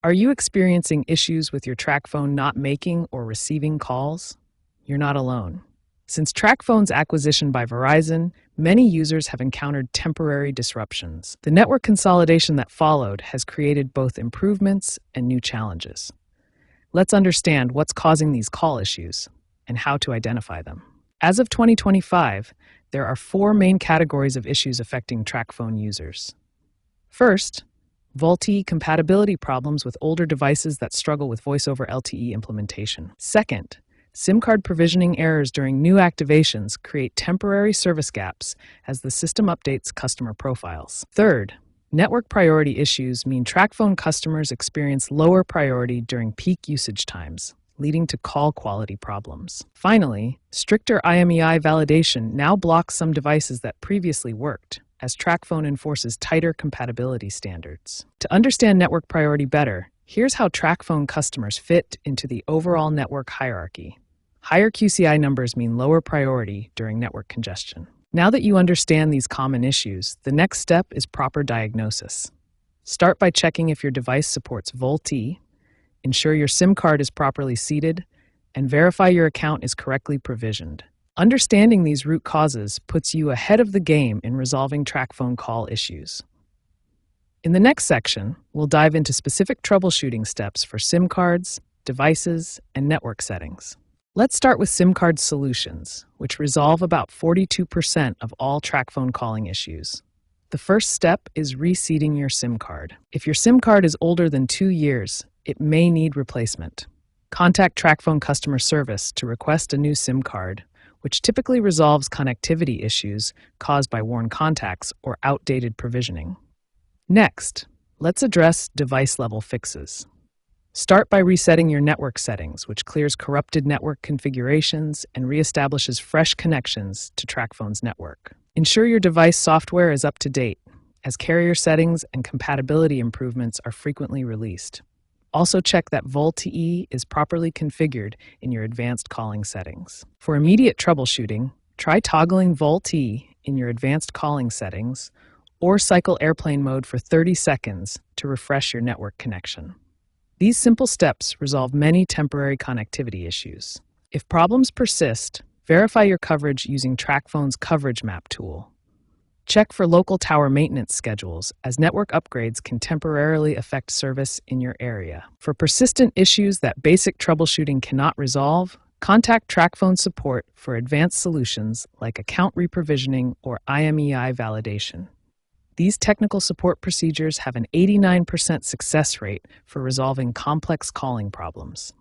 Are you experiencing issues with your TracFone not making or receiving calls? You're not alone. Since TracFone's acquisition by Verizon, many users have encountered temporary disruptions. The network consolidation that followed has created both improvements and new challenges. Let's understand what's causing these call issues and how to identify them. As of 2025, there are four main categories of issues affecting TracFone users. First, VoLTE compatibility problems with older devices that struggle with Voice over LTE implementation. Second, SIM card provisioning errors during new activations create temporary service gaps as the system updates customer profiles. Third, network priority issues mean TracFone customers experience lower priority during peak usage times, leading to call quality problems. Finally, stricter IMEI validation now blocks some devices that previously worked, as TracFone enforces tighter compatibility standards. To understand network priority better, here's how TracFone customers fit into the overall network hierarchy. Higher QCI numbers mean lower priority during network congestion. Now that you understand these common issues, the next step is proper diagnosis. Start by checking if your device supports VoLTE, ensure your SIM card is properly seated, and verify your account is correctly provisioned. Understanding these root causes puts you ahead of the game in resolving TracFone call issues. In the next section, we'll dive into specific troubleshooting steps for SIM cards, devices, and network settings. Let's start with SIM card solutions, which resolve about 42% of all TracFone calling issues. The first step is reseating your SIM card. If your SIM card is older than 2 years, it may need replacement. Contact TracFone customer service to request a new SIM card, which typically resolves connectivity issues caused by worn contacts or outdated provisioning. Next, let's address device-level fixes. Start by resetting your network settings, which clears corrupted network configurations and reestablishes fresh connections to TracFone's network. Ensure your device software is up to date, as carrier settings and compatibility improvements are frequently released. Also check that VoLTE is properly configured in your advanced calling settings. For immediate troubleshooting, try toggling VoLTE in your advanced calling settings or cycle airplane mode for 30 seconds to refresh your network connection. These simple steps resolve many temporary connectivity issues. If problems persist, verify your coverage using TracFone's Coverage Map tool. Check for local tower maintenance schedules, as network upgrades can temporarily affect service in your area. For persistent issues that basic troubleshooting cannot resolve, contact TracFone Support for advanced solutions like account reprovisioning or IMEI validation. These technical support procedures have an 89% success rate for resolving complex calling problems.